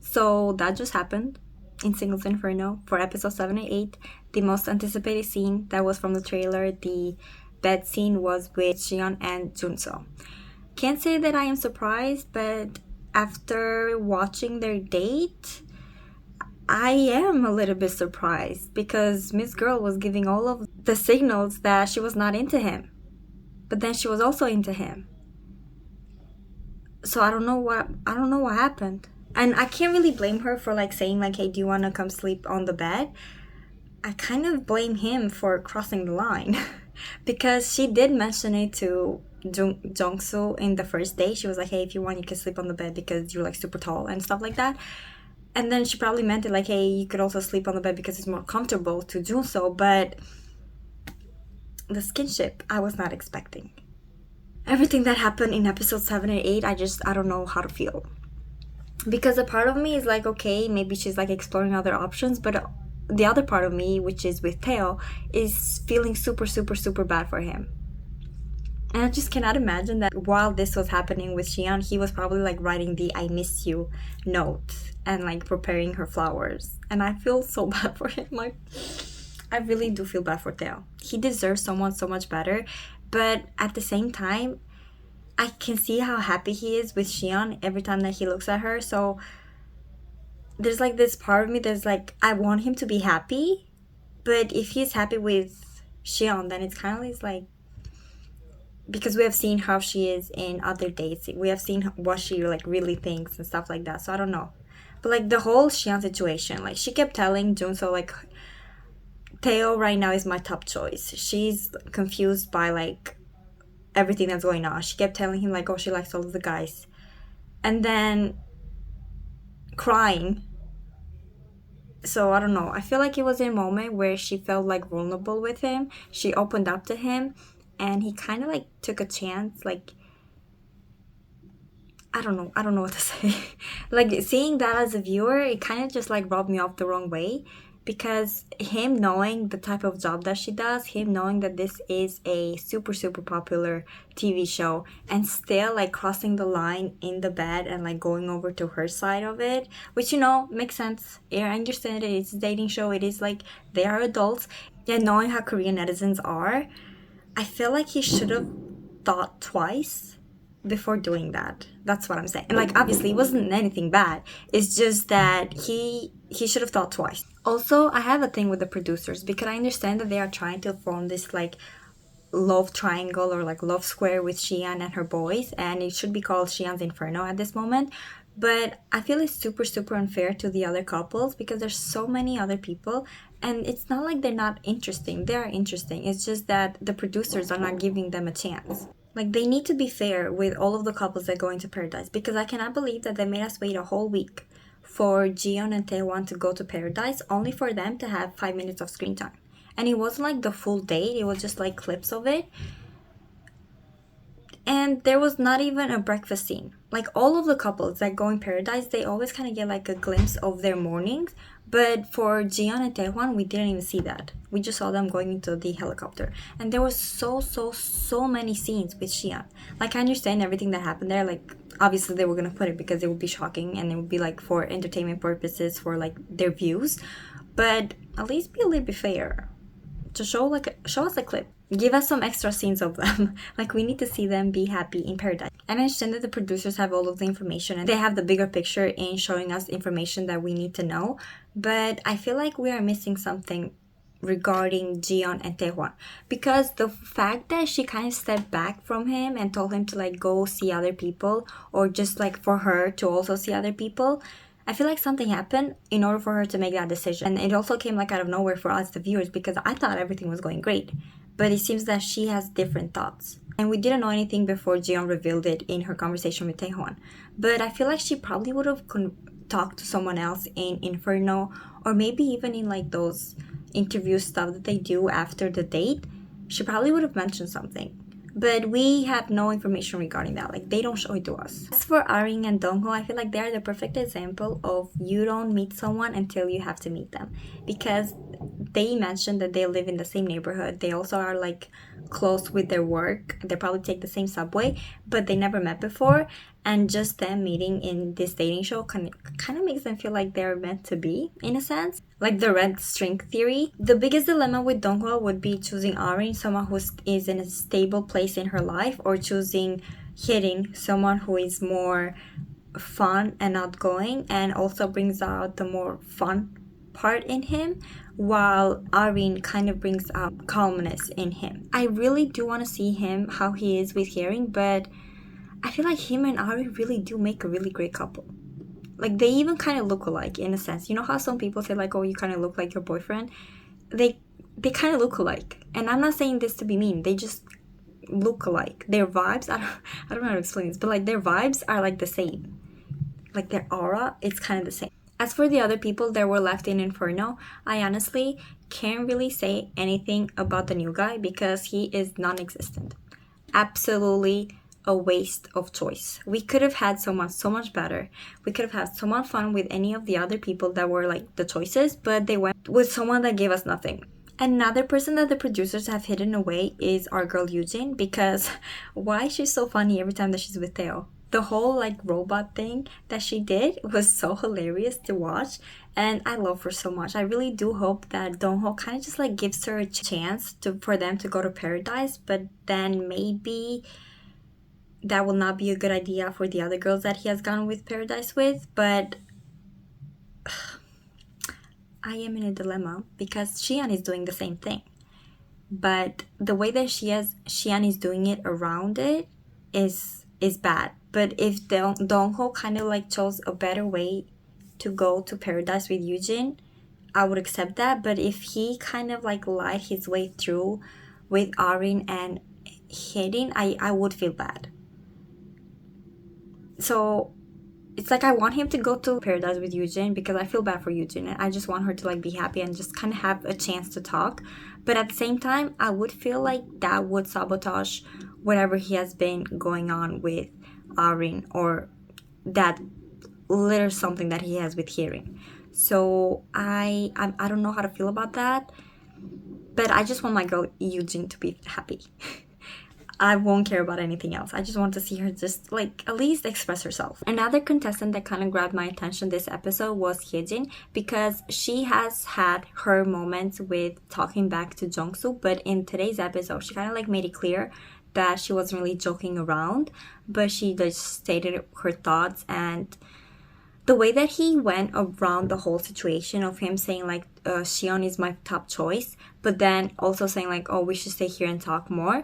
So that just happened in Singles Inferno for episode 7 and 8. The most anticipated scene that was from the trailer, the bed scene, was with JiYeon and Junseo. Can't say that I am surprised, but after watching their date, I am a little bit surprised because Miss Girl was giving all of the signals that she was not into him. But then she was also into him. So I don't know what happened. And I can't really blame her for like saying like, hey, do you want to come sleep on the bed? I kind of blame him for crossing the line because she did mention it to Jeongsu in the first day. She was like, hey, if you want, you can sleep on the bed because you're like super tall and stuff like that. And then she probably meant it like, hey, you could also sleep on the bed because it's more comfortable to Junseo. But the skinship, I was not expecting. Everything that happened in episode 7 and 8, I don't know how to feel. Because a part of me is like, okay, maybe she's like exploring other options, but the other part of me, which is with Theo, is feeling super, super, super bad for him. And I just cannot imagine that while this was happening with Sian, he was probably like writing the I miss you note and like preparing her flowers. And I feel so bad for him. Like, I really do feel bad for Theo. He deserves someone so much better. But at the same time, I can see how happy he is with Sian every time that he looks at her. So there's like this part of me that's like, I want him to be happy. But if he's happy with Sian, then it's kind of like, because we have seen how she is in other dates. We have seen what she like really thinks and stuff like that. So I don't know. But like the whole Sian situation, like she kept telling Junseo like, Theo right now is my top choice. She's confused by like everything that's going on. She kept telling him like, oh, she likes all of the guys. And then crying. So I don't know. I feel like it was a moment where she felt like vulnerable with him. She opened up to him and he kind of like took a chance. Like, I don't know what to say. Like seeing that as a viewer, it kind of just like rubbed me off the wrong way. Because him knowing the type of job that she does, him knowing that this is a super, super popular TV show and still like crossing the line in the bed and like going over to her side of it, which, you know, makes sense. Yeah, I understand it. It's a dating show. It is like they are adults. And knowing how Korean netizens are, I feel like he should have thought twice before doing that. That's what I'm saying. And like obviously it wasn't anything bad. It's just that he should have thought twice. Also, I have a thing with the producers because I understand that they are trying to form this like love triangle or like love square with Sian and her boys, and it should be called Singles Inferno at this moment. But I feel it's super, super unfair to the other couples because there's so many other people, and it's not like they're not interesting. They are interesting. It's just that the producers are not giving them a chance. Like, they need to be fair with all of the couples that go into Paradise, because I cannot believe that they made us wait a whole week for JiYeon and TaeHwan to go to Paradise, only for them to have 5 minutes of screen time. And it wasn't like the full date, it was just like clips of it. And there was not even a breakfast scene. Like, all of the couples that go in Paradise, they always kind of get like a glimpse of their mornings. But for JiYeon and TaeHwan, we didn't even see that. We just saw them going into the helicopter. And there was so many scenes with Sian. Like, I understand everything that happened there. Like, obviously they were going to put it because it would be shocking. And it would be like for entertainment purposes, for like their views. But at least be a little bit fair. To show us a clip. Give us some extra scenes of them. Like, we need to see them be happy in Paradise. And I understand that the producers have all of the information and they have the bigger picture in showing us information that we need to know. But I feel like we are missing something regarding JiYeon and TaeHwan. Because the fact that she kind of stepped back from him and told him to like go see other people, or just like for her to also see other people, I feel like something happened in order for her to make that decision. And it also came like out of nowhere for us, the viewers, because I thought everything was going great. But it seems that she has different thoughts. And we didn't know anything before JiYeon revealed it in her conversation with TaeHwan. But I feel like she probably would have talked to someone else in Inferno, or maybe even in like those interview stuff that they do after the date. She probably would have mentioned something. But we have no information regarding that. Like, they don't show it to us. As for Arin and Dongho, I feel like they are the perfect example of you don't meet someone until you have to meet them. Because they mentioned that they live in the same neighborhood. They also are like close with their work. They probably take the same subway, but they never met before. And just them meeting in this dating show kind of makes them feel like they're meant to be, in a sense. Like the red string theory. The biggest dilemma with Dongho would be choosing Arin, someone who is in a stable place in her life, or choosing Haerin, someone who is more fun and outgoing and also brings out the more fun part in him, while Arin kind of brings out calmness in him. I really do want to see him, how he is with Haerin, but I feel like him and Arin really do make a really great couple. Like, they even kind of look alike in a sense. You know how some people say like, oh, you kind of look like your boyfriend? They kind of look alike. And I'm not saying this to be mean. They just look alike. Their vibes, I don't know how to explain this, but like their vibes are like the same. Like their aura, it's kind of the same. As for the other people that were left in Inferno, I honestly can't really say anything about the new guy because he is non-existent. Absolutely a waste of choice. We could have had someone so much better. We could have had so much fun with any of the other people that were like the choices, but they went with someone that gave us nothing. Another person that the producers have hidden away is our girl Yujin, because why she's so funny every time that she's with Theo. The whole like robot thing that she did was so hilarious to watch, and I love her so much. I really do hope that Dongho kind of just like gives her a chance for them to go to paradise, but then maybe that will not be a good idea for the other girls that he has gone with paradise with. But I am in a dilemma because Sian is doing the same thing, but the way that Sian is doing it around it is bad. But if Dongho kind of like chose a better way to go to paradise with Yujin, I would accept that. But if he kind of like lied his way through with Arin and Haerin, I would feel bad. So it's like I want him to go to paradise with Yujin because I feel bad for Yujin and I just want her to like be happy and just kind of have a chance to talk. But at the same time, I would feel like that would sabotage whatever he has been going on with Arin, or that little something that he has with Haerin. So I don't know how to feel about that, but I just want my girl Yujin to be happy. I won't care about anything else. I just want to see her just like at least express herself. Another contestant that kind of grabbed my attention this episode was Haejin, because she has had her moments with talking back to Jeongsu, but in today's episode she kind of like made it clear that she wasn't really joking around, but she just stated her thoughts. And the way that he went around the whole situation of him saying like Sian is my top choice, but then also saying like, oh, we should stay here and talk more,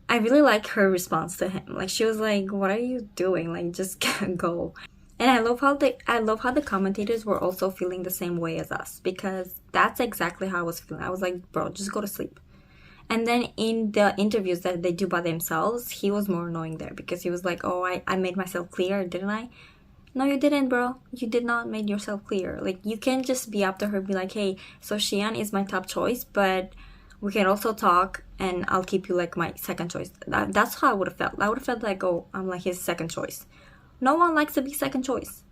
I really like her response to him. Like, she was like, what are you doing? Like, just go. And I love how the commentators were also feeling the same way as us, because that's exactly how I was feeling. I was like, bro, just go to sleep. And then in the interviews that they do by themselves, he was more annoying there, because he was like, oh, I made myself clear, didn't I? No, you didn't, bro. You did not make yourself clear. Like, you can't just be up to her and be like, hey, so Sian is my top choice, but we can also talk and I'll keep you like my second choice. That's how I would have felt. I would have felt like, oh, I'm like his second choice. No one likes to be second choice.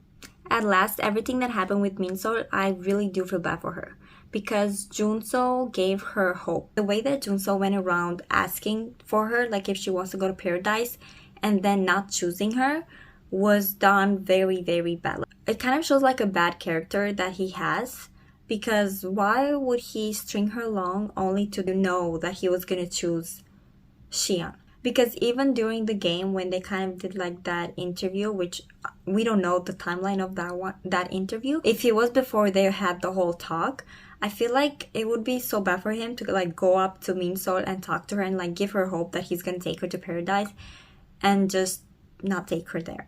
At last, everything that happened with Minseol, I really do feel bad for her, because Junseo gave her hope. The way that Junseo went around asking for her, like if she wants to go to paradise, and then not choosing her, was done very, very bad. It kind of shows like a bad character that he has, because why would he string her along only to know that he was going to choose Sian? Because even during the game, when they kind of did like that interview, which we don't know the timeline of that interview, if it was before they had the whole talk, I feel like it would be so bad for him to like go up to Minseol and talk to her and like give her hope that he's going to take her to paradise and just not take her there.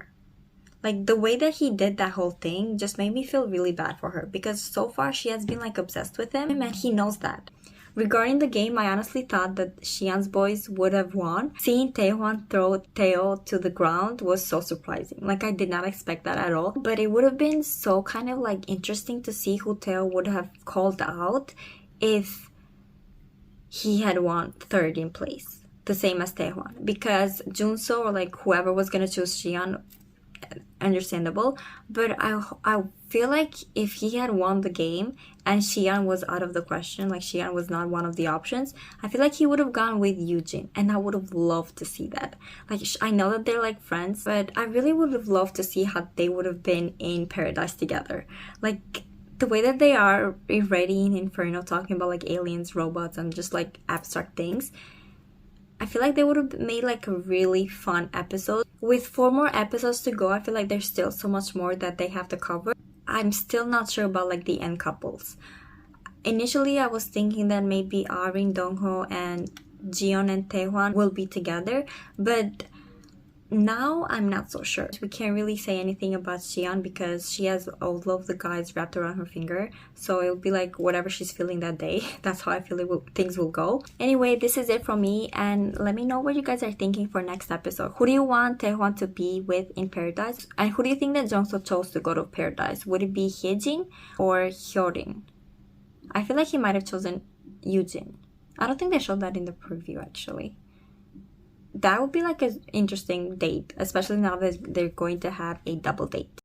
Like, the way that he did that whole thing just made me feel really bad for her, because so far she has been like obsessed with him and he knows that. Regarding the game, I honestly thought that Sian's boys would have won. Seeing TaeHwan throw Theo to the ground was so surprising. Like, I did not expect that at all. But it would have been so kind of like interesting to see who Theo would have called out if he had won third in place. The same as TaeHwan. Because Junseo, or like whoever was going to choose Sian, understandable. But I feel like if he had won the game and Sian was out of the question, like Sian was not one of the options, I feel like he would have gone with Yujin, and I would have loved to see that. Like, I know that they're like friends, but I really would have loved to see how they would have been in paradise together. Like, the way that they are already in Inferno, talking about like aliens, robots, and just like abstract things, I feel like they would have made like a really fun episode. With 4 more episodes to go, I feel like there's still so much more that they have to cover. I'm still not sure about like the end couples. Initially, I was thinking that maybe Arin, Dongho, and JiYeon and TaeHwan will be together, but now I'm not so sure. We can't really say anything about Sian because she has all of the guys wrapped around her finger, so it'll be like whatever she's feeling that day. That's how I feel things will go. Anyway, this is it from me, and let me know what you guys are thinking for next episode. Who do you want TaeHwan to be with in paradise, and who do you think that Junseo chose to go to paradise? Would it be Haejin or Haerin? I feel like he might have chosen Yujin. I don't think they showed that in the preview actually. That would be like an interesting date, especially now that they're going to have a double date.